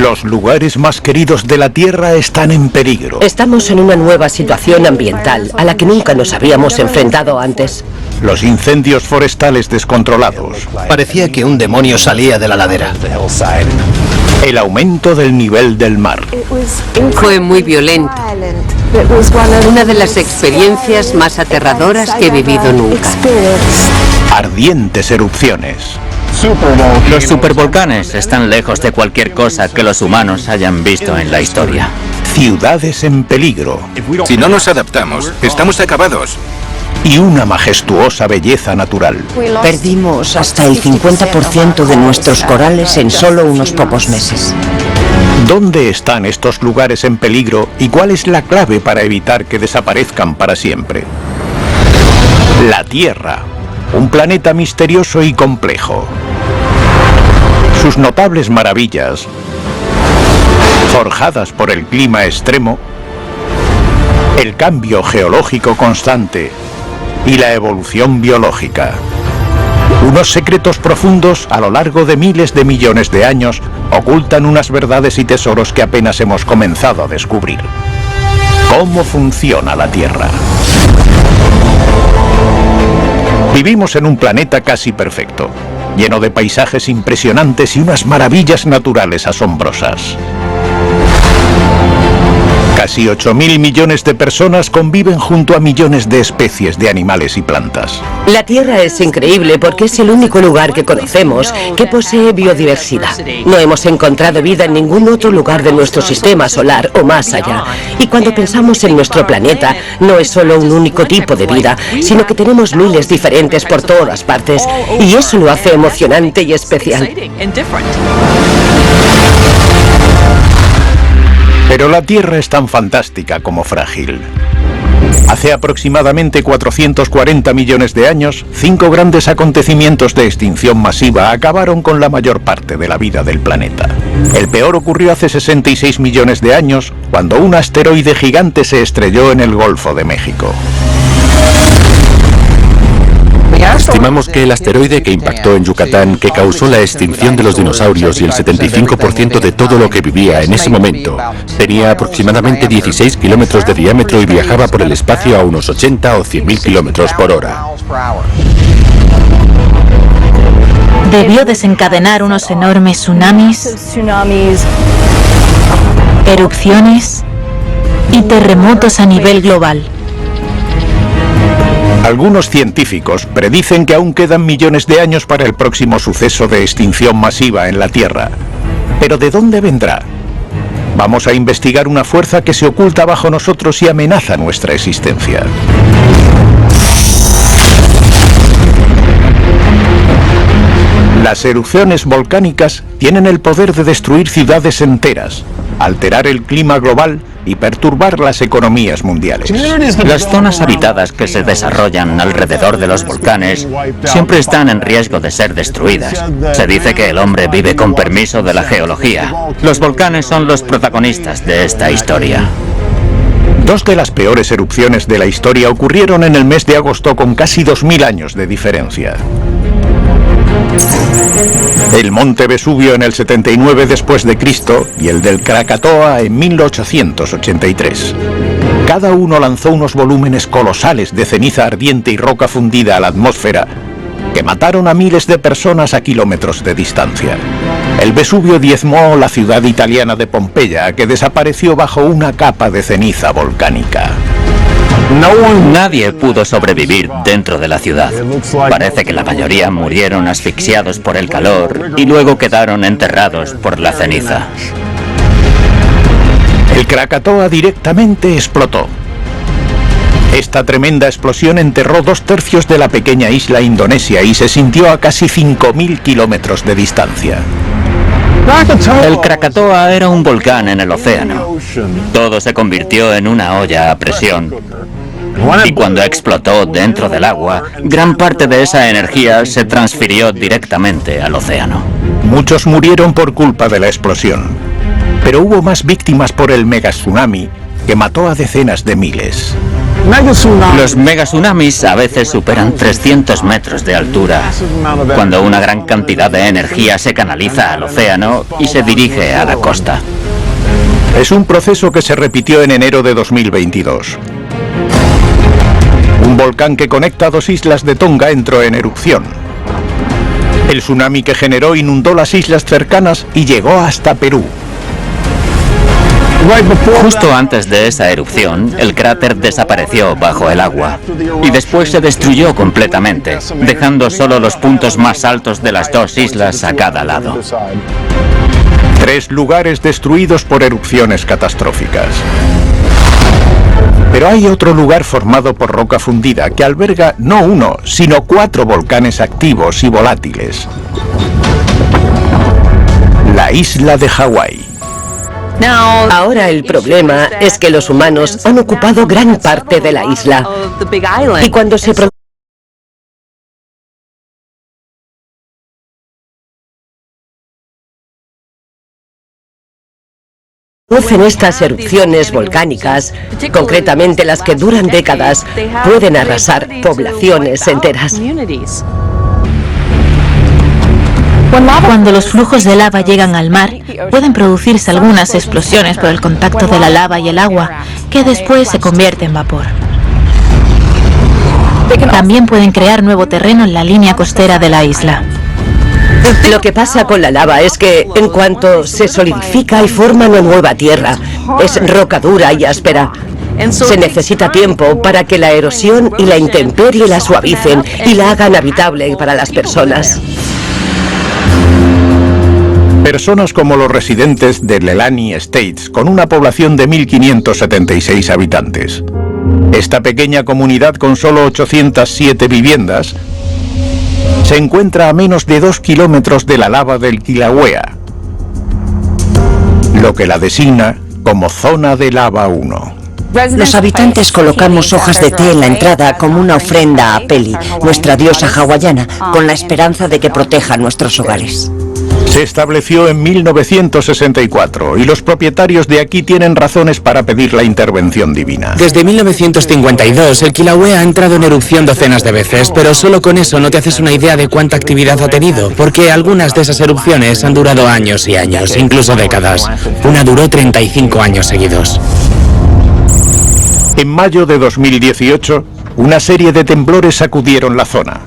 Los lugares más queridos de la Tierra están en peligro. Estamos en una nueva situación ambiental a la que nunca nos habíamos enfrentado antes. Los incendios forestales descontrolados. Parecía que un demonio salía de la ladera. El aumento del nivel del mar. Fue muy violento. Una de las experiencias más aterradoras que he vivido nunca. Ardientes erupciones. Los supervolcanes están lejos de cualquier cosa que los humanos hayan visto en la historia. Ciudades en peligro. Si no nos adaptamos, estamos acabados. Y una majestuosa belleza natural. Perdimos hasta el 50% de nuestros corales en solo unos pocos meses. ¿Dónde están estos lugares en peligro y cuál es la clave para evitar que desaparezcan para siempre? La Tierra, un planeta misterioso y complejo. Sus notables maravillas, forjadas por el clima extremo, el cambio geológico constante y la evolución biológica. Unos secretos profundos a lo largo de miles de millones de años ocultan unas verdades y tesoros que apenas hemos comenzado a descubrir. ¿Cómo funciona la Tierra? Vivimos en un planeta casi perfecto, lleno de paisajes impresionantes y unas maravillas naturales asombrosas. Casi 8.000 millones de personas conviven junto a millones de especies de animales y plantas. La Tierra es increíble porque es el único lugar que conocemos que posee biodiversidad. No hemos encontrado vida en ningún otro lugar de nuestro sistema solar o más allá. Y cuando pensamos en nuestro planeta, no es solo un único tipo de vida, sino que tenemos miles diferentes por todas partes. Y eso lo hace emocionante y especial. Pero la Tierra es tan fantástica como frágil. Hace aproximadamente 440 millones de años, 5 grandes acontecimientos de extinción masiva acabaron con la mayor parte de la vida del planeta. El peor ocurrió hace 66 millones de años, cuando un asteroide gigante se estrelló en el Golfo de México. Estimamos que el asteroide que impactó en Yucatán, que causó la extinción de los dinosaurios y el 75% de todo lo que vivía en ese momento, tenía aproximadamente 16 kilómetros de diámetro y viajaba por el espacio a unos 80 o 100.000 kilómetros por hora. Debió desencadenar unos enormes tsunamis, erupciones y terremotos a nivel global. Algunos científicos predicen que aún quedan millones de años para el próximo suceso de extinción masiva en la Tierra. ¿Pero de dónde vendrá? Vamos a investigar una fuerza que se oculta bajo nosotros y amenaza nuestra existencia. Las erupciones volcánicas tienen el poder de destruir ciudades enteras, alterar el clima global y perturbar las economías mundiales. Las zonas habitadas que se desarrollan alrededor de los volcanes siempre están en riesgo de ser destruidas. Se dice que el hombre vive con permiso de la geología. Los volcanes son los protagonistas de esta historia. Dos de las peores erupciones de la historia ocurrieron en el mes de agosto con casi 2000 años de diferencia. El monte Vesubio en el 79 después de Cristo y el del Krakatoa en 1883. Cada uno lanzó unos volúmenes colosales de ceniza ardiente y roca fundida a la atmósfera que mataron a miles de personas a kilómetros de distancia. El Vesubio diezmó la ciudad italiana de Pompeya, que desapareció bajo una capa de ceniza volcánica. Nadie pudo sobrevivir dentro de la ciudad. Parece que la mayoría murieron asfixiados por el calor y luego quedaron enterrados por la ceniza. El Krakatoa directamente explotó. Esta tremenda explosión enterró 2/3 de la pequeña isla Indonesia y se sintió a casi 5.000 kilómetros de distancia. El Krakatoa era un volcán en el océano. Todo se convirtió en una olla a presión. Y cuando explotó dentro del agua, gran parte de esa energía se transfirió directamente al océano. Muchos murieron por culpa de la explosión, pero hubo más víctimas por el megatsunami que mató a decenas de miles. Los megatsunamis a veces superan 300 metros de altura, cuando una gran cantidad de energía se canaliza al océano y se dirige a la costa. Es un proceso que se repitió en enero de 2022. Un volcán que conecta dos islas de Tonga entró en erupción. El tsunami que generó inundó las islas cercanas y llegó hasta Perú. Justo antes de esa erupción, el cráter desapareció bajo el agua y después se destruyó completamente, dejando solo los puntos más altos de las dos islas a cada lado. 3 lugares destruidos por erupciones catastróficas. Pero hay otro lugar formado por roca fundida que alberga no uno, sino 4 volcanes activos y volátiles. La isla de Hawái. Ahora el problema es que los humanos han ocupado gran parte de la isla. Y cuando se producen estas erupciones volcánicas, concretamente las que duran décadas, pueden arrasar poblaciones enteras. Cuando los flujos de lava llegan al mar, pueden producirse algunas explosiones por el contacto de la lava y el agua, que después se convierte en vapor. También pueden crear nuevo terreno en la línea costera de la isla. Lo que pasa con la lava es que, en cuanto se solidifica y forma una nueva tierra, es roca dura y áspera. Se necesita tiempo para que la erosión y la intemperie la suavicen y la hagan habitable para las personas. Personas como los residentes de Leilani Estates, con una población de 1.576 habitantes. Esta pequeña comunidad con solo 807 viviendas se encuentra a menos de 2 kilómetros de la lava del Kilauea, lo que la designa como Zona de Lava 1. Los habitantes colocamos hojas de té en la entrada como una ofrenda a Peli, nuestra diosa hawaiana, con la esperanza de que proteja nuestros hogares. Se estableció en 1964 y los propietarios de aquí tienen razones para pedir la intervención divina. Desde 1952 el Kilauea ha entrado en erupción docenas de veces, pero solo con eso no te haces una idea de cuánta actividad ha tenido, porque algunas de esas erupciones han durado años y años, incluso décadas. Una duró 35 años seguidos. En mayo de 2018, una serie de temblores sacudieron la zona.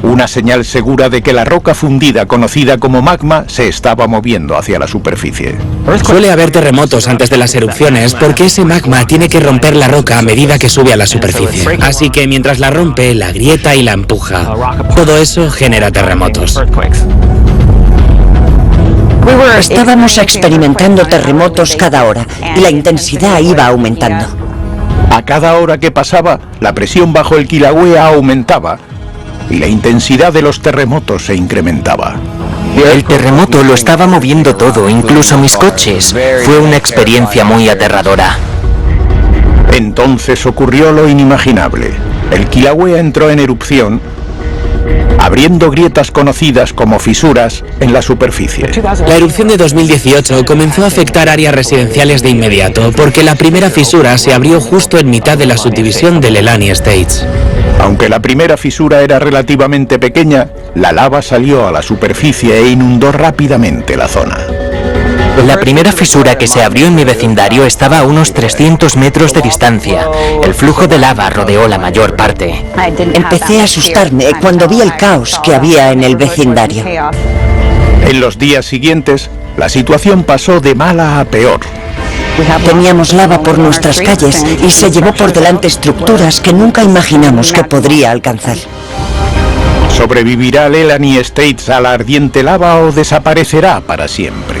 Una señal segura de que la roca fundida conocida como magma se estaba moviendo hacia la superficie. Suele haber terremotos antes de las erupciones porque ese magma tiene que romper la roca a medida que sube a la superficie. Así que mientras la rompe, la grieta y la empuja. Todo eso genera terremotos. Estábamos experimentando terremotos cada hora y la intensidad iba aumentando. A cada hora que pasaba, la presión bajo el Kilauea aumentaba y la intensidad de los terremotos se incrementaba. El terremoto lo estaba moviendo todo, incluso mis coches. Fue una experiencia muy aterradora. Entonces ocurrió lo inimaginable. El Kilauea entró en erupción, abriendo grietas conocidas como fisuras en la superficie. La erupción de 2018 comenzó a afectar áreas residenciales de inmediato, porque la primera fisura se abrió justo en mitad de la subdivisión de Leilani Estates. Aunque la primera fisura era relativamente pequeña, la lava salió a la superficie e inundó rápidamente la zona. La primera fisura que se abrió en mi vecindario estaba a unos 300 metros de distancia. El flujo de lava rodeó la mayor parte. Empecé a asustarme cuando vi el caos que había en el vecindario. En los días siguientes, la situación pasó de mala a peor. Teníamos lava por nuestras calles y se llevó por delante estructuras que nunca imaginamos que podría alcanzar. ¿Sobrevivirá Leilani Estates a la ardiente lava o desaparecerá para siempre?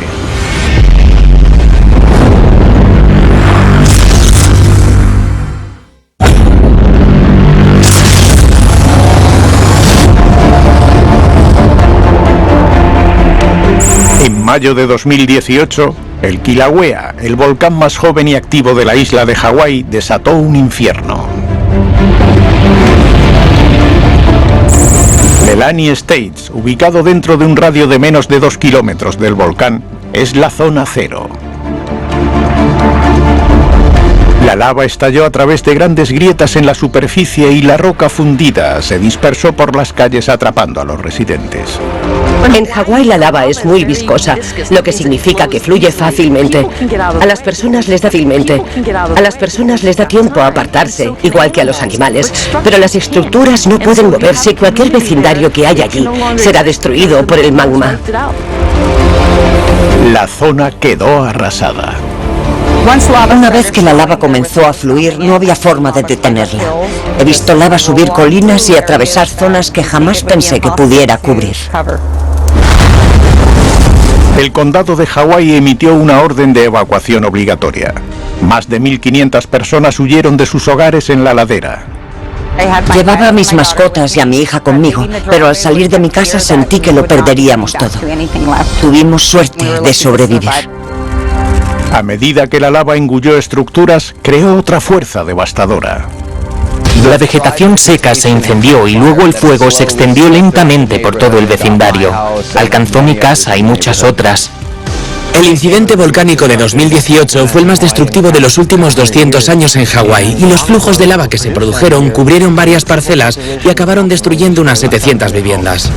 En mayo de 2018, el Kilauea, el volcán más joven y activo de la isla de Hawái, desató un infierno. Leilani Estates, ubicado dentro de un radio de menos de 2 kilómetros del volcán, es la zona cero. La lava estalló a través de grandes grietas en la superficie y la roca fundida se dispersó por las calles atrapando a los residentes. En Hawái la lava es muy viscosa, lo que significa que fluye fácilmente. A las personas les da tiempo a apartarse, igual que a los animales, pero las estructuras no pueden moverse y cualquier vecindario que haya allí será destruido por el magma. La zona quedó arrasada. Una vez que la lava comenzó a fluir, no había forma de detenerla. He visto lava subir colinas y atravesar zonas que jamás pensé que pudiera cubrir. El condado de Hawái emitió una orden de evacuación obligatoria. Más de 1.500 personas huyeron de sus hogares en la ladera. Llevaba a mis mascotas y a mi hija conmigo, pero al salir de mi casa sentí que lo perderíamos todo. Tuvimos suerte de sobrevivir. A medida que la lava engulló estructuras, creó otra fuerza devastadora. La vegetación seca se incendió y luego el fuego se extendió lentamente por todo el vecindario. Alcanzó mi casa y muchas otras. El incidente volcánico de 2018 fue el más destructivo de los últimos 200 años en Hawái y los flujos de lava que se produjeron cubrieron varias parcelas y acabaron destruyendo unas 700 viviendas.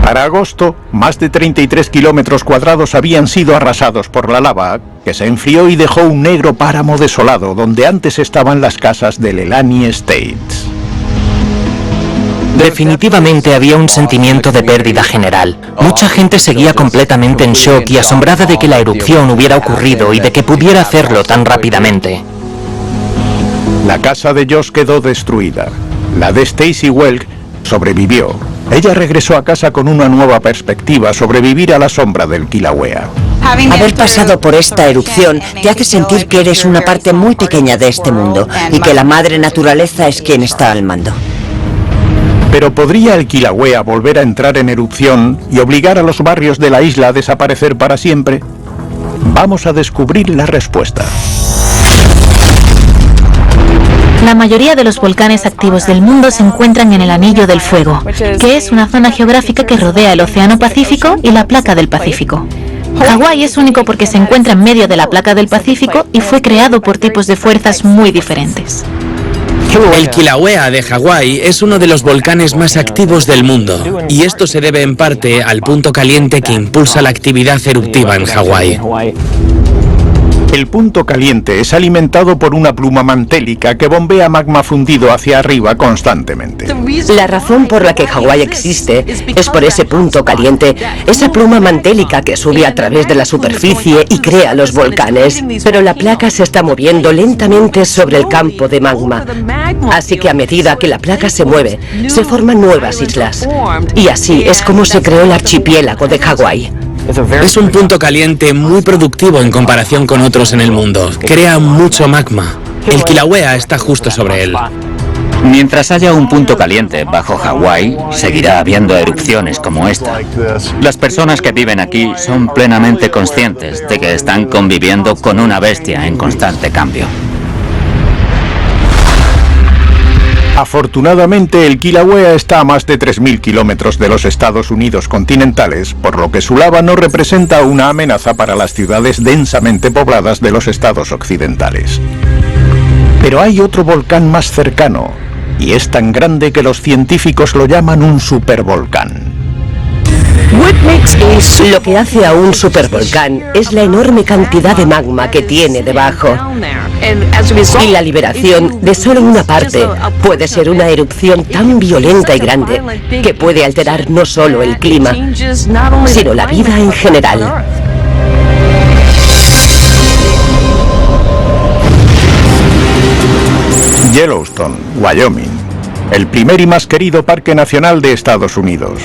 Para agosto, más de 33 kilómetros cuadrados habían sido arrasados por la lava, que se enfrió y dejó un negro páramo desolado donde antes estaban las casas de Leilani Estates. Definitivamente había un sentimiento de pérdida general. Mucha gente seguía completamente en shock y asombrada de que la erupción hubiera ocurrido y de que pudiera hacerlo tan rápidamente. La casa de Josh quedó destruida. La de Stacy Welk sobrevivió. Ella regresó a casa con una nueva perspectiva sobre vivir a la sombra del Kilauea. Haber pasado por esta erupción te hace sentir que eres una parte muy pequeña de este mundo y que la madre naturaleza es quien está al mando. Pero ¿podría el Kilauea volver a entrar en erupción y obligar a los barrios de la isla a desaparecer para siempre? Vamos a descubrir la respuesta. La mayoría de los volcanes activos del mundo se encuentran en el Anillo del Fuego, que es una zona geográfica que rodea el Océano Pacífico y la placa del Pacífico. Hawái es único porque se encuentra en medio de la placa del Pacífico y fue creado por tipos de fuerzas muy diferentes. El Kilauea de Hawái es uno de los volcanes más activos del mundo, y esto se debe en parte al punto caliente que impulsa la actividad eruptiva en Hawái. El punto caliente es alimentado por una pluma mantélica que bombea magma fundido hacia arriba constantemente. La razón por la que Hawái existe es por ese punto caliente, esa pluma mantélica que sube a través de la superficie y crea los volcanes. Pero la placa se está moviendo lentamente sobre el campo de magma. Así que a medida que la placa se mueve, se forman nuevas islas. Y así es como se creó el archipiélago de Hawái. Es un punto caliente muy productivo en comparación con otros en el mundo. Crea mucho magma. El Kilauea está justo sobre él. Mientras haya un punto caliente bajo Hawái, seguirá habiendo erupciones como esta. Las personas que viven aquí son plenamente conscientes de que están conviviendo con una bestia en constante cambio. Afortunadamente, el Kilauea está a más de 3.000 kilómetros de los Estados Unidos continentales, por lo que su lava no representa una amenaza para las ciudades densamente pobladas de los estados occidentales. Pero hay otro volcán más cercano, y es tan grande que los científicos lo llaman un supervolcán. Lo que hace a un supervolcán es la enorme cantidad de magma que tiene debajo. Y la liberación de solo una parte puede ser una erupción tan violenta y grande que puede alterar no solo el clima, sino la vida en general. Yellowstone, Wyoming, el primer y más querido parque nacional de Estados Unidos.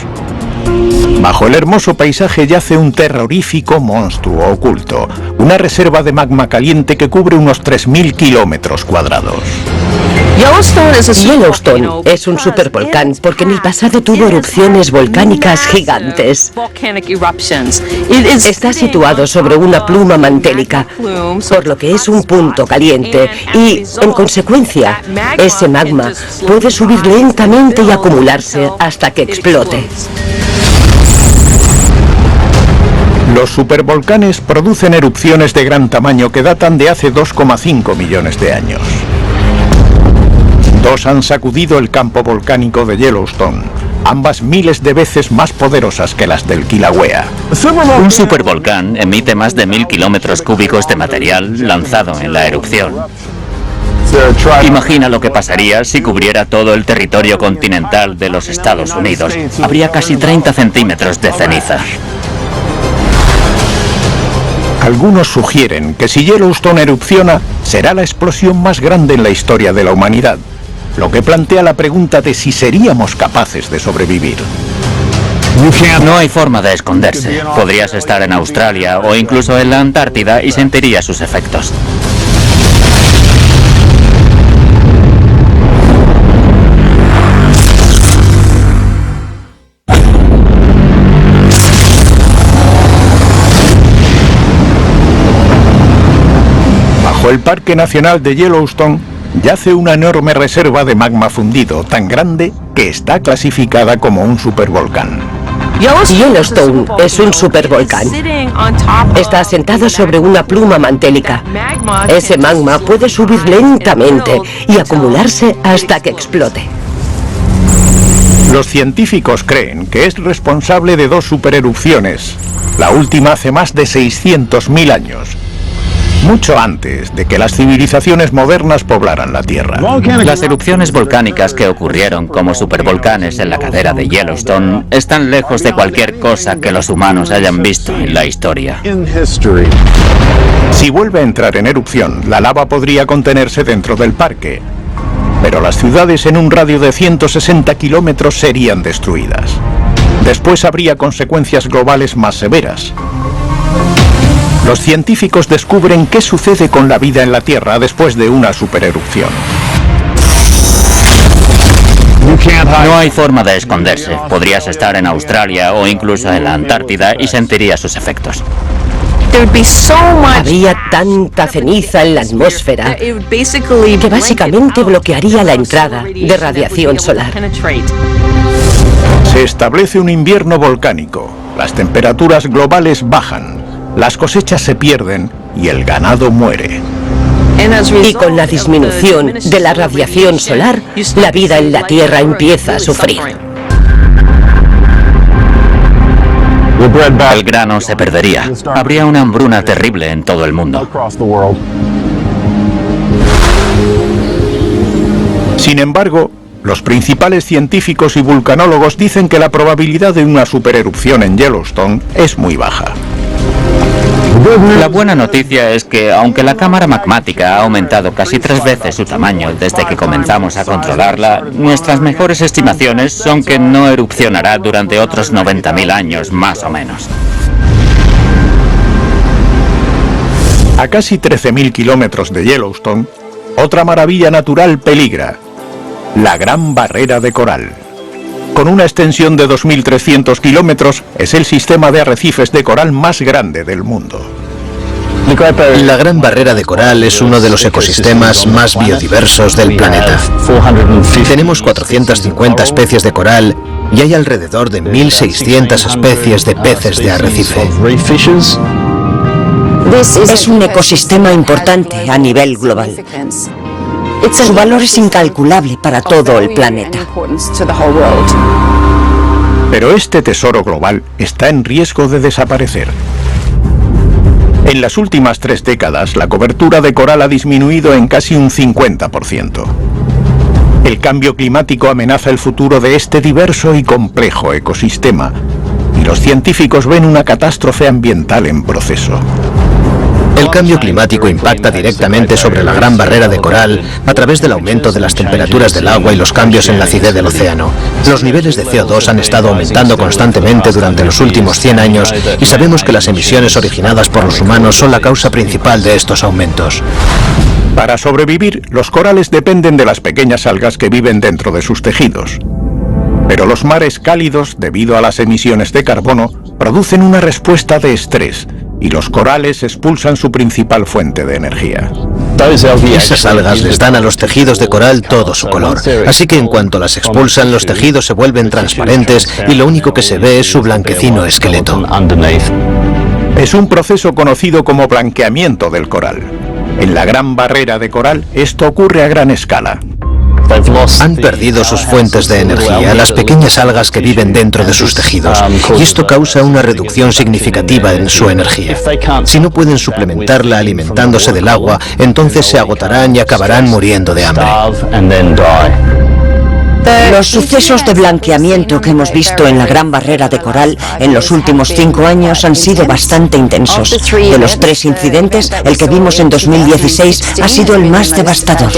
Bajo el hermoso paisaje yace un terrorífico monstruo oculto, una reserva de magma caliente que cubre unos 3.000 kilómetros cuadrados. Yellowstone es un supervolcán porque en el pasado tuvo erupciones volcánicas gigantes. Está situado sobre una pluma mantélica, por lo que es un punto caliente y, en consecuencia, ese magma puede subir lentamente y acumularse hasta que explote. Los supervolcanes producen erupciones de gran tamaño que datan de hace 2,5 millones de años. Dos han sacudido el campo volcánico de Yellowstone, ambas miles de veces más poderosas que las del Kilauea. Un supervolcán emite más de 1000 kilómetros cúbicos de material lanzado en la erupción. Imagina lo que pasaría si cubriera todo el territorio continental de los Estados Unidos. Habría casi 30 centímetros de ceniza. Algunos sugieren que si Yellowstone erupciona, será la explosión más grande en la historia de la humanidad, lo que plantea la pregunta de si seríamos capaces de sobrevivir. No hay forma de esconderse. Podrías estar en Australia o incluso en la Antártida y sentirías sus efectos. Bajo el Parque Nacional de Yellowstone yace una enorme reserva de magma fundido, tan grande que está clasificada como un supervolcán. Yellowstone es un supervolcán. Está asentado sobre una pluma mantélica. Ese magma puede subir lentamente y acumularse hasta que explote. Los científicos creen que es responsable de dos supererupciones, la última hace más de 600.000 años, mucho antes de que las civilizaciones modernas poblaran la Tierra. Las erupciones volcánicas que ocurrieron como supervolcanes en la cadera de Yellowstone están lejos de cualquier cosa que los humanos hayan visto en la historia. Si vuelve a entrar en erupción, la lava podría contenerse dentro del parque, pero las ciudades en un radio de 160 kilómetros serían destruidas. Después habría consecuencias globales más severas. Los científicos descubren qué sucede con la vida en la Tierra después de una supererupción. No hay forma de esconderse. Podrías estar en Australia o incluso en la Antártida y sentirías sus efectos. Habría tanta ceniza en la atmósfera que básicamente bloquearía la entrada de radiación solar. Se establece un invierno volcánico. Las temperaturas globales bajan. Las cosechas se pierden y el ganado muere. Y con la disminución de la radiación solar, la vida en la Tierra empieza a sufrir. El grano se perdería. Habría una hambruna terrible en todo el mundo. Sin embargo, los principales científicos y vulcanólogos dicen que la probabilidad de una supererupción en Yellowstone es muy baja. La buena noticia es que, aunque la cámara magmática ha aumentado casi 3 veces su tamaño desde que comenzamos a controlarla, nuestras mejores estimaciones son que no erupcionará durante otros 90.000 años, más o menos. A casi 13.000 kilómetros de Yellowstone, otra maravilla natural peligra: la Gran Barrera de Coral. Con una extensión de 2.300 kilómetros, es el sistema de arrecifes de coral más grande del mundo. La Gran Barrera de Coral es uno de los ecosistemas más biodiversos del planeta. Tenemos 450 especies de coral y hay alrededor de 1.600 especies de peces de arrecife. Es un ecosistema importante a nivel global. Su valor es incalculable para todo el planeta. Pero este tesoro global está en riesgo de desaparecer. En las últimas 3 décadas, la cobertura de coral ha disminuido en casi un 50%. El cambio climático amenaza el futuro de este diverso y complejo ecosistema, y los científicos ven una catástrofe ambiental en proceso. El cambio climático impacta directamente sobre la Gran Barrera de Coral a través del aumento de las temperaturas del agua y los cambios en la acidez del océano. Los niveles de CO2 han estado aumentando constantemente durante los últimos 100 años y sabemos que las emisiones originadas por los humanos son la causa principal de estos aumentos. Para sobrevivir, los corales dependen de las pequeñas algas que viven dentro de sus tejidos. Pero los mares cálidos, debido a las emisiones de carbono, producen una respuesta de estrés, y los corales expulsan su principal fuente de energía. Esas algas les dan a los tejidos de coral todo su color, así que en cuanto las expulsan, los tejidos se vuelven transparentes y lo único que se ve es su blanquecino esqueleto. Es un proceso conocido como blanqueamiento del coral. En la Gran Barrera de Coral, esto ocurre a gran escala. Han perdido sus fuentes de energía, las pequeñas algas que viven dentro de sus tejidos, y esto causa una reducción significativa en su energía. Si no pueden suplementarla alimentándose del agua, entonces se agotarán y acabarán muriendo de hambre. Los sucesos de blanqueamiento que hemos visto en la Gran Barrera de Coral en los últimos 5 años han sido bastante intensos. De los 3 incidentes, el que vimos en 2016 ha sido el más devastador,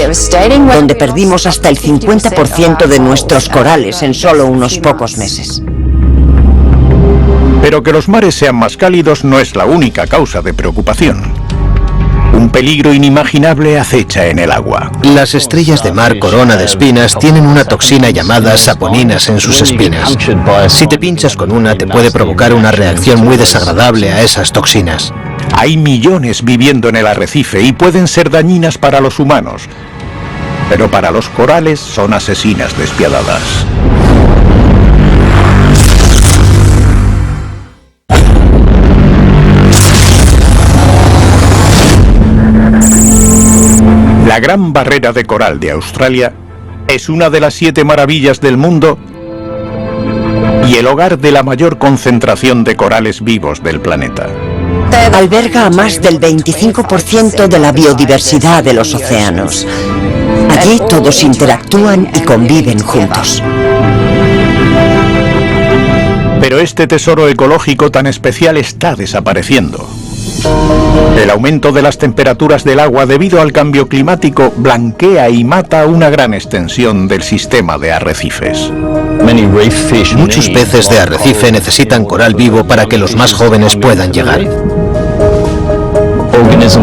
donde perdimos hasta el 50% de nuestros corales en solo unos pocos meses. Pero que los mares sean más cálidos no es la única causa de preocupación. Un peligro inimaginable acecha en el agua. Las estrellas de mar corona de espinas tienen una toxina llamada saponinas en sus espinas. Si te pinchas con una, te puede provocar una reacción muy desagradable a esas toxinas. Hay millones viviendo en el arrecife y pueden ser dañinas para los humanos, pero para los corales son asesinas despiadadas. La Gran Barrera de Coral de Australia es una de las 7 maravillas del mundo y el hogar de la mayor concentración de corales vivos del planeta. Alberga a más del 25% de la biodiversidad de los océanos. Allí todos interactúan y conviven juntos. Pero este tesoro ecológico tan especial está desapareciendo. El aumento de las temperaturas del agua debido al cambio climático blanquea y mata una gran extensión del sistema de arrecifes. Muchos peces de arrecife necesitan coral vivo para que los más jóvenes puedan llegar.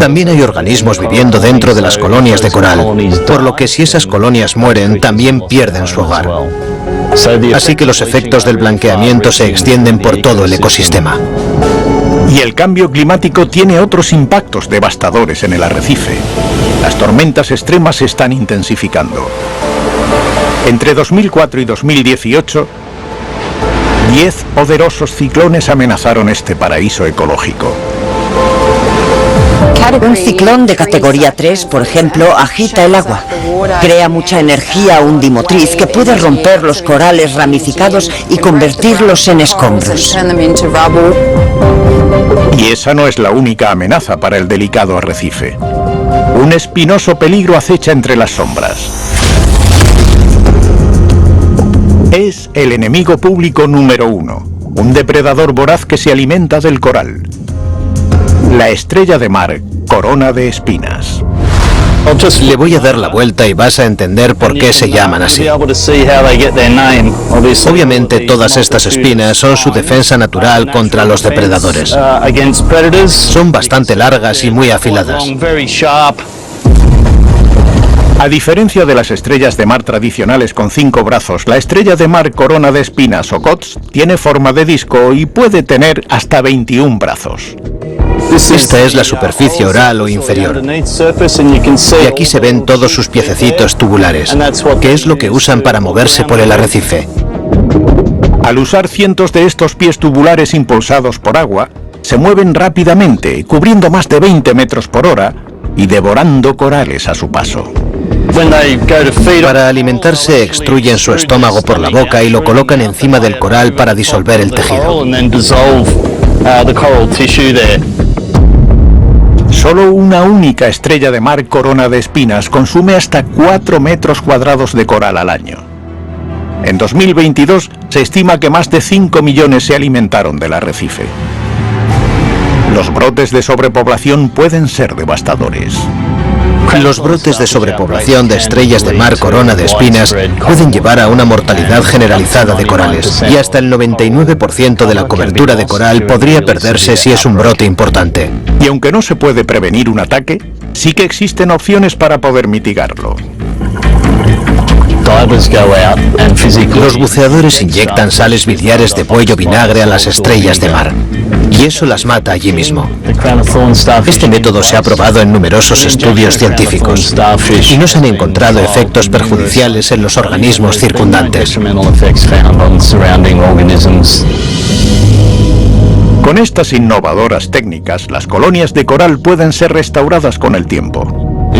También hay organismos viviendo dentro de las colonias de coral, por lo que si esas colonias mueren, también pierden su hogar. Así que los efectos del blanqueamiento se extienden por todo el ecosistema. Y el cambio climático tiene otros impactos devastadores en el arrecife. Las tormentas extremas se están intensificando. Entre 2004 y 2018, 10 poderosos ciclones amenazaron este paraíso ecológico. Un ciclón de categoría 3, por ejemplo, agita el agua. Crea mucha energía undimotriz que puede romper los corales ramificados y convertirlos en escombros. Y esa no es la única amenaza para el delicado arrecife. Un espinoso peligro acecha entre las sombras. Es el enemigo público número 1, un depredador voraz que se alimenta del coral. La estrella de mar, corona de espinas. Le voy a dar la vuelta y vas a entender por qué se llaman así. Obviamente todas estas espinas son su defensa natural contra los depredadores. Son bastante largas y muy afiladas. A diferencia de las estrellas de mar tradicionales con 5 brazos, la estrella de mar corona de espinas o COTS tiene forma de disco y puede tener hasta 21 brazos. Esta es la superficie oral o inferior. Y aquí se ven todos sus piececitos tubulares, que es lo que usan para moverse por el arrecife. Al usar cientos de estos pies tubulares impulsados por agua, se mueven rápidamente, cubriendo más de 20 metros por hora y devorando corales a su paso. Para alimentarse, extruyen su estómago por la boca y lo colocan encima del coral para disolver el tejido. Solo una única estrella de mar corona de espinas consume hasta 4 metros cuadrados de coral al año. En 2022 se estima que más de 5 millones se alimentaron del arrecife. Los brotes de sobrepoblación pueden ser devastadores. Los brotes de sobrepoblación de estrellas de mar corona de espinas pueden llevar a una mortalidad generalizada de corales, y hasta el 99% de la cobertura de coral podría perderse si es un brote importante. Y aunque no se puede prevenir un ataque, sí que existen opciones para poder mitigarlo. Los buceadores inyectan sales biliares de buey o vinagre a las estrellas de mar, y eso las mata allí mismo. Este método se ha probado en numerosos estudios científicos, y no se han encontrado efectos perjudiciales en los organismos circundantes. Con estas innovadoras técnicas, las colonias de coral pueden ser restauradas con el tiempo.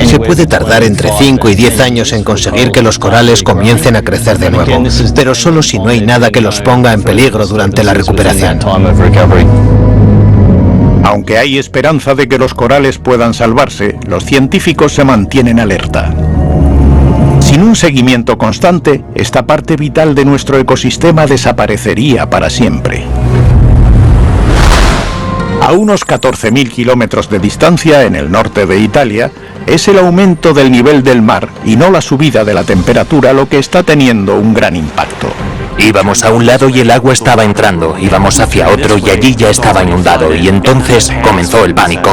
Se puede tardar entre 5 y 10 años en conseguir que los corales comiencen a crecer de nuevo, pero solo si no hay nada que los ponga en peligro durante la recuperación. Aunque hay esperanza de que los corales puedan salvarse, los científicos se mantienen alerta. Sin un seguimiento constante, esta parte vital de nuestro ecosistema desaparecería para siempre. A unos 14.000 kilómetros de distancia, en el norte de Italia, es el aumento del nivel del mar y no la subida de la temperatura lo que está teniendo un gran impacto. Íbamos a un lado y el agua estaba entrando, íbamos hacia otro y allí ya estaba inundado, y entonces comenzó el pánico.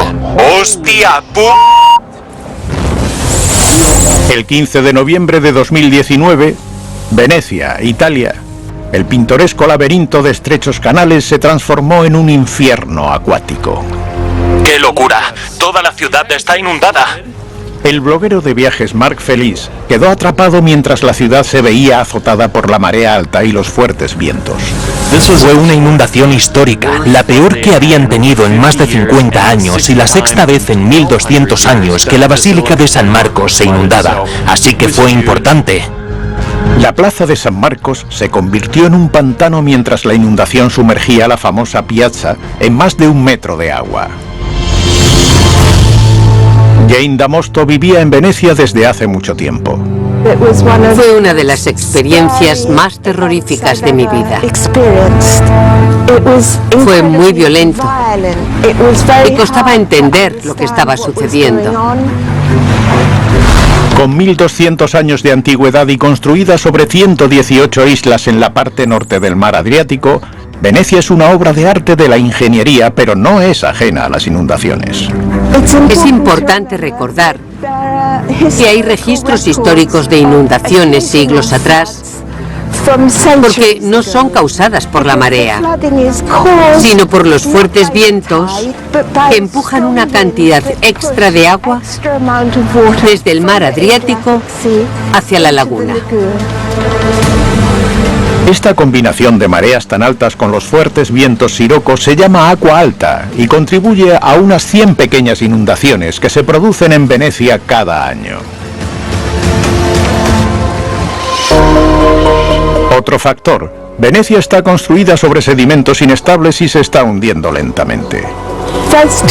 ¡Hostia! El 15 de noviembre de 2019, Venecia, Italia, el pintoresco laberinto de estrechos canales se transformó en un infierno acuático. ¡Qué locura! ¡Toda la ciudad está inundada! El bloguero de viajes Mark Feliz quedó atrapado mientras la ciudad se veía azotada por la marea alta y los fuertes vientos. Fue una inundación histórica, la peor que habían tenido en más de 50 años y la sexta vez en 1200 años que la Basílica de San Marcos se inundaba, así que fue importante. La plaza de San Marcos se convirtió en un pantano mientras la inundación sumergía la famosa piazza en más de 1 metro de agua. Jane Damosto vivía en Venecia desde hace mucho tiempo. Fue una de las experiencias más terroríficas de mi vida. Fue muy violento y costaba entender lo que estaba sucediendo. Con 1.200 años de antigüedad y construida sobre 118 islas en la parte norte del mar Adriático, Venecia es una obra de arte de la ingeniería, pero no es ajena a las inundaciones. Es importante recordar que hay registros históricos de inundaciones siglos atrás, porque no son causadas por la marea, sino por los fuertes vientos que empujan una cantidad extra de agua desde el mar Adriático hacia la laguna. Esta combinación de mareas tan altas con los fuertes vientos sirocos se llama agua alta y contribuye a unas 100 pequeñas inundaciones que se producen en Venecia cada año. Otro factor: Venecia está construida sobre sedimentos inestables y se está hundiendo lentamente.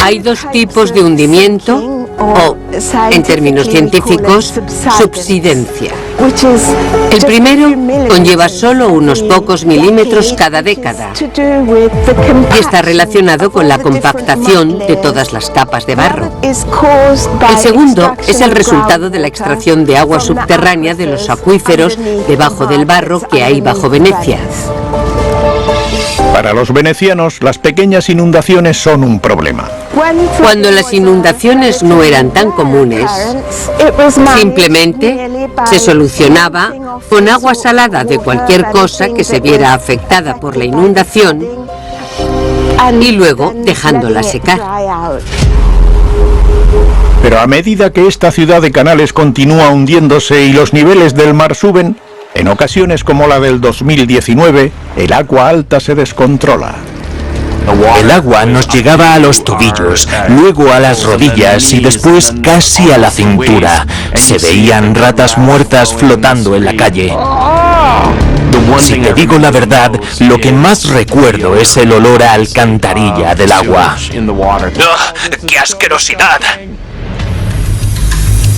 Hay dos tipos de hundimiento, o, en términos científicos, subsidencia. El primero conlleva solo unos pocos milímetros cada década y está relacionado con la compactación de todas las capas de barro. El segundo es el resultado de la extracción de agua subterránea de los acuíferos debajo del barro que hay bajo Venecia. Para los venecianos, las pequeñas inundaciones son un problema. Cuando las inundaciones no eran tan comunes, simplemente se solucionaba con agua salada de cualquier cosa que se viera afectada por la inundación y luego dejándola secar. Pero a medida que esta ciudad de canales continúa hundiéndose y los niveles del mar suben, en ocasiones como la del 2019, el agua alta se descontrola. El agua nos llegaba a los tobillos, luego a las rodillas y después casi a la cintura. Se veían ratas muertas flotando en la calle. Si te digo la verdad, lo que más recuerdo es el olor a alcantarilla del agua. ¡Oh, ¡qué asquerosidad!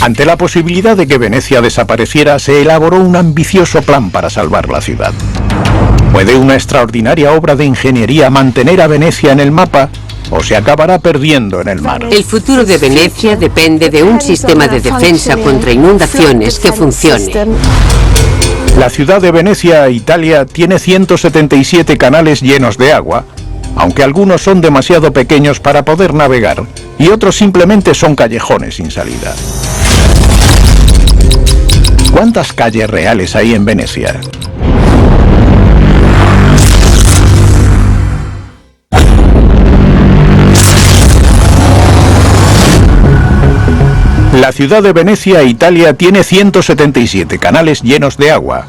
Ante la posibilidad de que Venecia desapareciera, se elaboró un ambicioso plan para salvar la ciudad. ¿Puede una extraordinaria obra de ingeniería mantener a Venecia en el mapa o se acabará perdiendo en el mar? El futuro de Venecia depende de un sistema de defensa contra inundaciones que funcione. La ciudad de Venecia, Italia, tiene 177 canales llenos de agua, aunque algunos son demasiado pequeños para poder navegar y otros simplemente son callejones sin salida. ¿Cuántas calles reales hay en Venecia? La ciudad de Venecia, Italia, tiene 177 canales llenos de agua.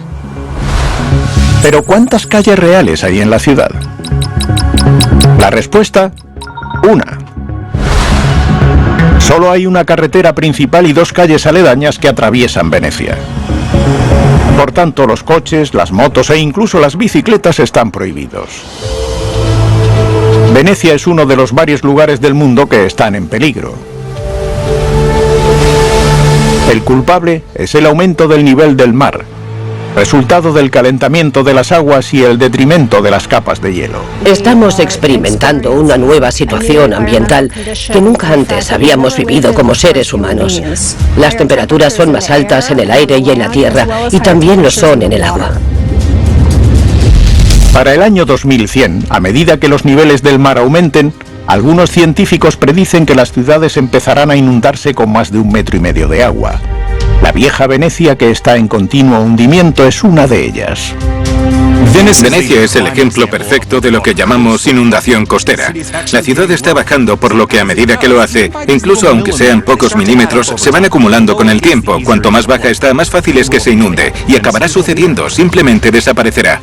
Pero ¿cuántas calles reales hay en la ciudad? La respuesta, una. Solo hay una carretera principal y 2 calles aledañas que atraviesan Venecia. Por tanto, los coches, las motos e incluso las bicicletas están prohibidos. Venecia es uno de los varios lugares del mundo que están en peligro. El culpable es el aumento del nivel del mar, resultado del calentamiento de las aguas y el detrimento de las capas de hielo. Estamos experimentando una nueva situación ambiental que nunca antes habíamos vivido como seres humanos. Las temperaturas son más altas en el aire y en la tierra, y también lo son en el agua. Para el año 2100, a medida que los niveles del mar aumenten, algunos científicos predicen que las ciudades empezarán a inundarse con más de 1,5 metros de agua. La vieja Venecia, que está en continuo hundimiento, es una de ellas. Venecia es el ejemplo perfecto de lo que llamamos inundación costera. La ciudad está bajando, por lo que a medida que lo hace, incluso aunque sean pocos milímetros, se van acumulando con el tiempo. Cuanto más baja está, más fácil es que se inunde. Y acabará sucediendo, simplemente desaparecerá.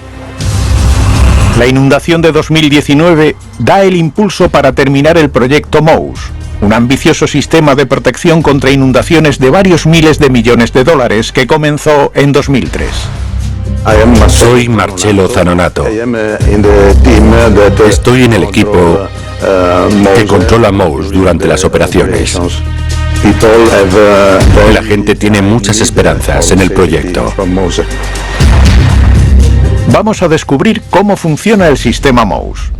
La inundación de 2019 da el impulso para terminar el proyecto MOUSE, un ambicioso sistema de protección contra inundaciones de varios miles de millones de dólares que comenzó en 2003. Soy Marcello Zanonato. Estoy en el equipo que controla MOUSE durante las operaciones. La gente tiene muchas esperanzas en el proyecto. Vamos a descubrir cómo funciona el sistema MOUSE.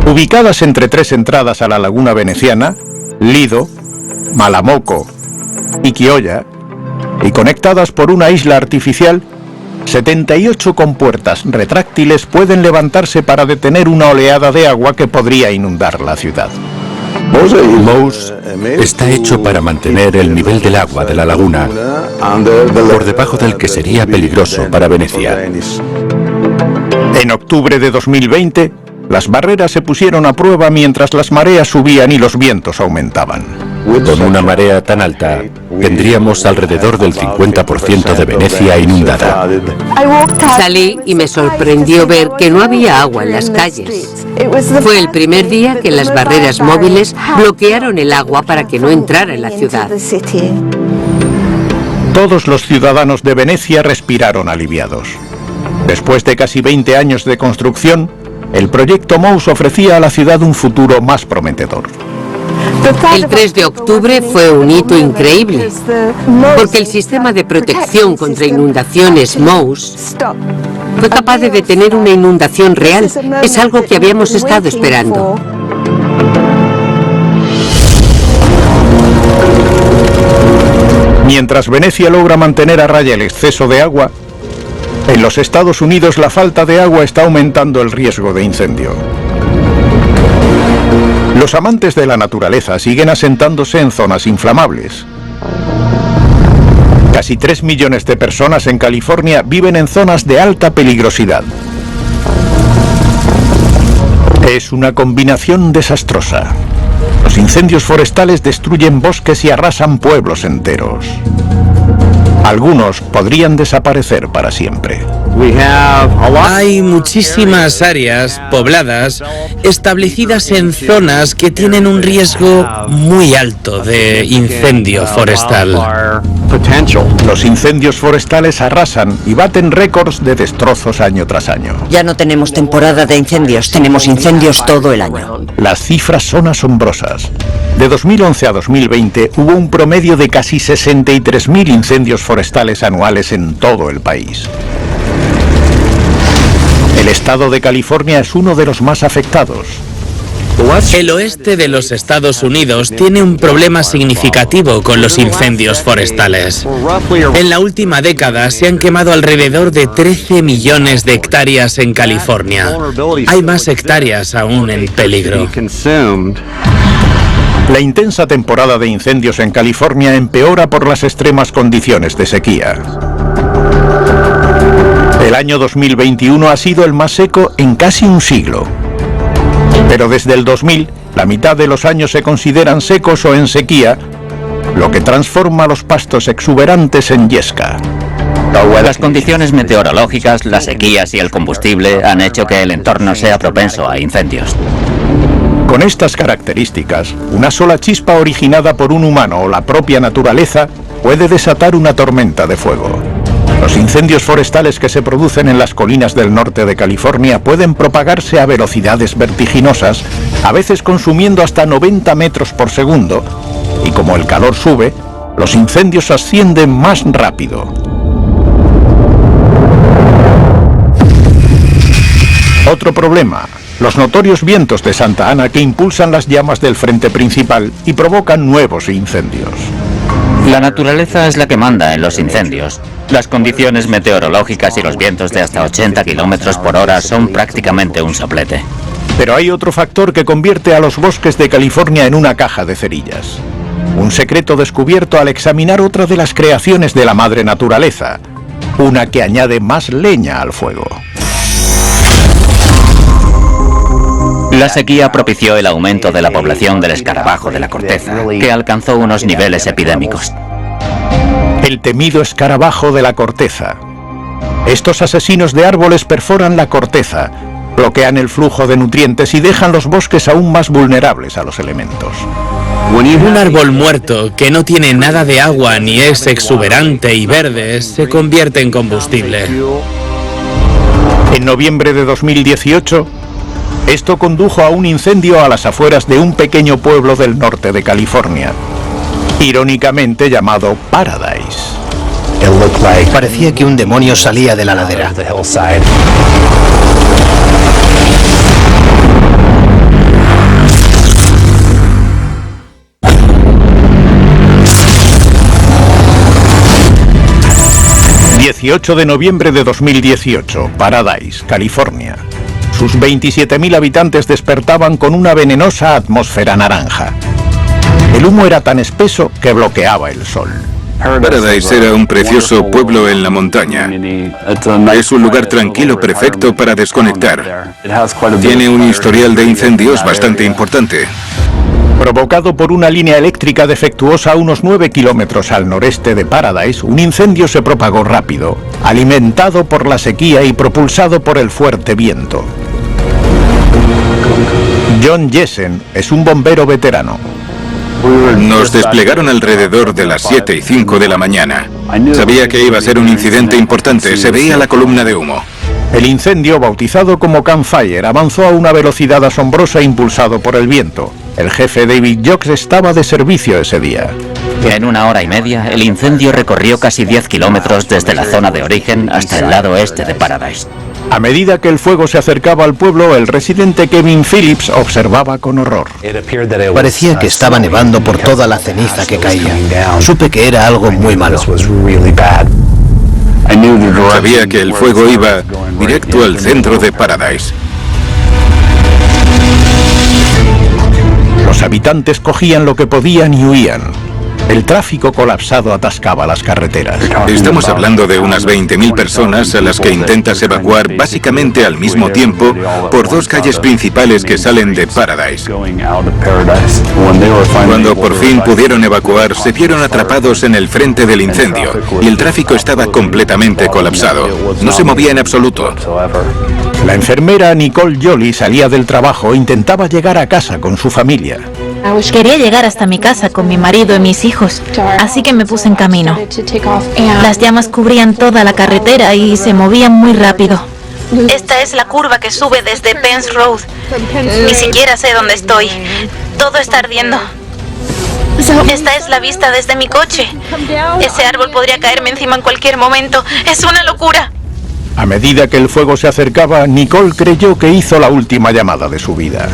Ubicadas entre 3 entradas a la laguna veneciana, Lido, Malamocco y Chioggia, y conectadas por una isla artificial, 78 compuertas retráctiles pueden levantarse para detener una oleada de agua que podría inundar la ciudad. MOUSE está hecho para mantener el nivel del agua de la laguna por debajo del que sería peligroso para Venecia. En octubre de 2020, las barreras se pusieron a prueba mientras las mareas subían y los vientos aumentaban. Con una marea tan alta, tendríamos alrededor del 50% de Venecia inundada. Salí y me sorprendió ver que no había agua en las calles. Fue el primer día que las barreras móviles bloquearon el agua para que no entrara en la ciudad. Todos los ciudadanos de Venecia respiraron aliviados. Después de casi 20 años de construcción, el proyecto MOUSE ofrecía a la ciudad un futuro más prometedor. El 3 de octubre fue un hito increíble, porque el sistema de protección contra inundaciones MOUSE fue capaz de detener una inundación real. Es algo que habíamos estado esperando. Mientras Venecia logra mantener a raya el exceso de agua, en los Estados Unidos la falta de agua está aumentando el riesgo de incendio. Los amantes de la naturaleza siguen asentándose en zonas inflamables. Casi 3 millones de personas en California viven en zonas de alta peligrosidad. Es una combinación desastrosa. Los incendios forestales destruyen bosques y arrasan pueblos enteros. Algunos podrían desaparecer para siempre. Hay muchísimas áreas pobladas establecidas en zonas que tienen un riesgo muy alto de incendio forestal. Los incendios forestales arrasan y baten récords de destrozos año tras año. Ya no tenemos temporada de incendios, tenemos incendios todo el año. Las cifras son asombrosas. De 2011 a 2020 hubo un promedio de casi 63.000 incendios forestales anuales en todo el país. El estado de California es uno de los más afectados. El oeste de los Estados Unidos tiene un problema significativo con los incendios forestales. En la última década se han quemado alrededor de 13 millones de hectáreas en California. Hay más hectáreas aún en peligro. La intensa temporada de incendios en California empeora por las extremas condiciones de sequía. El año 2021 ha sido el más seco en casi un siglo. Pero desde el 2000, la mitad de los años se consideran secos o en sequía, lo que transforma los pastos exuberantes en yesca. Las condiciones meteorológicas, las sequías y el combustible han hecho que el entorno sea propenso a incendios. Con estas características, una sola chispa originada por un humano o la propia naturaleza puede desatar una tormenta de fuego. Los incendios forestales que se producen en las colinas del norte de California pueden propagarse a velocidades vertiginosas, a veces consumiendo hasta 90 metros por segundo, y como el calor sube, los incendios ascienden más rápido. Otro problema: los notorios vientos de Santa Ana que impulsan las llamas del frente principal y provocan nuevos incendios. La naturaleza es la que manda en los incendios. Las condiciones meteorológicas y los vientos de hasta 80 kilómetros por hora son prácticamente un soplete. Pero hay otro factor que convierte a los bosques de California en una caja de cerillas. Un secreto descubierto al examinar otra de las creaciones de la madre naturaleza, una que añade más leña al fuego. La sequía propició el aumento de la población del escarabajo de la corteza, que alcanzó unos niveles epidémicos. El temido escarabajo de la corteza. Estos asesinos de árboles perforan la corteza, bloquean el flujo de nutrientes y dejan los bosques aún más vulnerables a los elementos. Un árbol muerto que no tiene nada de agua ni es exuberante y verde se convierte en combustible. En noviembre de 2018, esto condujo a un incendio a las afueras de un pequeño pueblo del norte de California, irónicamente llamado Paradise. Parecía que un demonio salía de la ladera. 18 de noviembre de 2018, Paradise, California. Sus 27.000 habitantes despertaban con una venenosa atmósfera naranja. El humo era tan espeso que bloqueaba el sol. Paradise era un precioso pueblo en la montaña. Es un lugar tranquilo perfecto para desconectar. Tiene un historial de incendios bastante importante. Provocado por una línea eléctrica defectuosa a unos 9 kilómetros al noreste de Paradise, un incendio se propagó rápido, alimentado por la sequía y propulsado por el fuerte viento. John Jessen es un bombero veterano. Nos desplegaron alrededor de las 7:05 de la mañana. Sabía que iba a ser un incidente importante, se veía la columna de humo. El incendio, bautizado como Campfire, avanzó a una velocidad asombrosa impulsado por el viento. El jefe David Jocks estaba de servicio ese día. En 1 hora y media, el incendio recorrió casi 10 kilómetros desde la zona de origen hasta el lado este de Paradise. A medida que el fuego se acercaba al pueblo, el residente Kevin Phillips observaba con horror. Parecía que estaba nevando por toda la ceniza que caía. Supe que era algo muy malo. Sabía que el fuego iba directo al centro de Paradise. Los habitantes cogían lo que podían y huían. El tráfico colapsado atascaba las carreteras. Estamos hablando de unas 20.000 personas a las que intentas evacuar básicamente al mismo tiempo por 2 calles principales que salen de Paradise. Cuando por fin pudieron evacuar, se vieron atrapados en el frente del incendio y el tráfico estaba completamente colapsado. No se movía en absoluto. La enfermera Nicole Jolie salía del trabajo e intentaba llegar a casa con su familia. Quería llegar hasta mi casa con mi marido y mis hijos, así que me puse en camino. Las llamas cubrían toda la carretera y se movían muy rápido. Esta es la curva que sube desde Pence Road. Ni siquiera sé dónde estoy. Todo está ardiendo. Esta es la vista desde mi coche. Ese árbol podría caerme encima en cualquier momento. Es una locura. A medida que el fuego se acercaba, Nicole creyó que hizo la última llamada de su vida.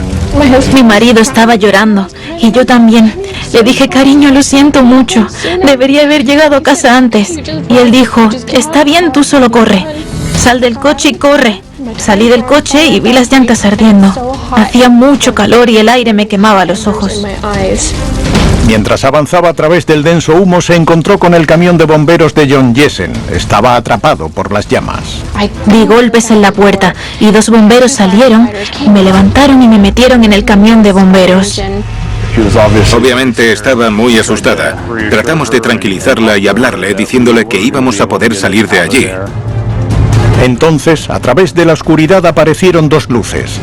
Mi marido estaba llorando y yo también. Le dije, cariño, lo siento mucho. Debería haber llegado a casa antes. Y él dijo, está bien, tú solo corre. Sal del coche y corre. Salí del coche y vi las llantas ardiendo. Hacía mucho calor y el aire me quemaba los ojos. Mientras avanzaba a través del denso humo, se encontró con el camión de bomberos de John Jessen. Estaba atrapado por las llamas. Di golpes en la puerta y 2 bomberos salieron y me levantaron y me metieron en el camión de bomberos. Obviamente estaba muy asustada. Tratamos de tranquilizarla y hablarle diciéndole que íbamos a poder salir de allí. Entonces, a través de la oscuridad aparecieron dos luces.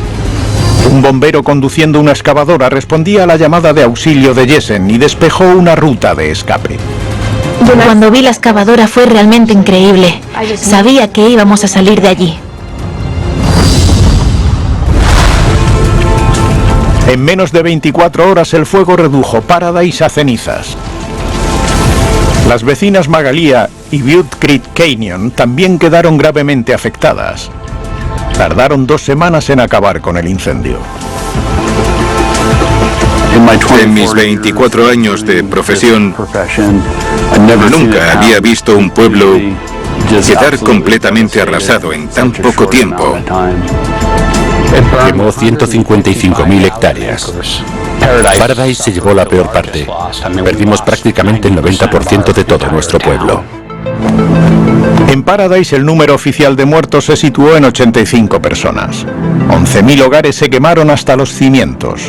Un bombero conduciendo una excavadora respondía a la llamada de auxilio de Jessen y despejó una ruta de escape. Cuando vi la excavadora fue realmente increíble. Sabía que íbamos a salir de allí. En menos de 24 horas el fuego redujo Paradise a cenizas. Las vecinas Magalia y Butte Creek Canyon también quedaron gravemente afectadas. Tardaron 2 semanas en acabar con el incendio. En mis 24 años de profesión, nunca había visto un pueblo quedar completamente arrasado en tan poco tiempo. Quemó 155.000 hectáreas. Paradise se llevó la peor parte. Perdimos prácticamente el 90% de todo nuestro pueblo. En Paradise el número oficial de muertos se situó en 85 personas. 11.000 hogares se quemaron hasta los cimientos.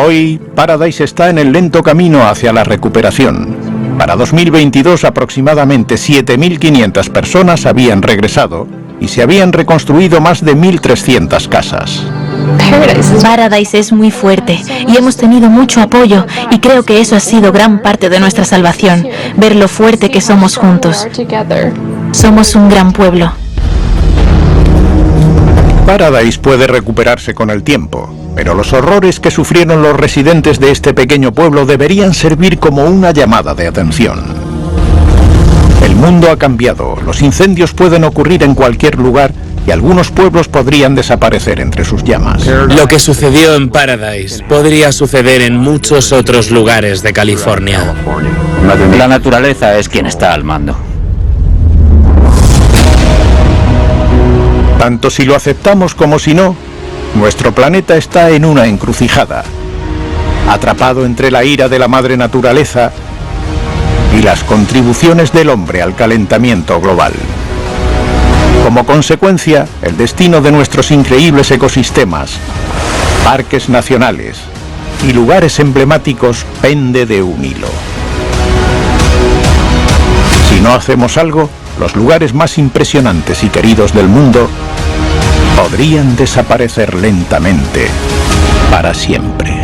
Hoy, Paradise está en el lento camino hacia la recuperación. Para 2022 aproximadamente 7.500 personas habían regresado y se habían reconstruido más de 1.300 casas. Paradise es muy fuerte y hemos tenido mucho apoyo y creo que eso ha sido gran parte de nuestra salvación, ver lo fuerte que somos juntos. Somos un gran pueblo. Paradise puede recuperarse con el tiempo, pero los horrores que sufrieron los residentes de este pequeño pueblo deberían servir como una llamada de atención. El mundo ha cambiado, los incendios pueden ocurrir en cualquier lugar y algunos pueblos podrían desaparecer entre sus llamas. Lo que sucedió en Paradise podría suceder en muchos otros lugares de California. La naturaleza es quien está al mando. Tanto si lo aceptamos como si no, nuestro planeta está en una encrucijada, atrapado entre la ira de la madre naturaleza y las contribuciones del hombre al calentamiento global. Como consecuencia, el destino de nuestros increíbles ecosistemas, parques nacionales y lugares emblemáticos pende de un hilo. Si no hacemos algo, los lugares más impresionantes y queridos del mundo podrían desaparecer lentamente para siempre.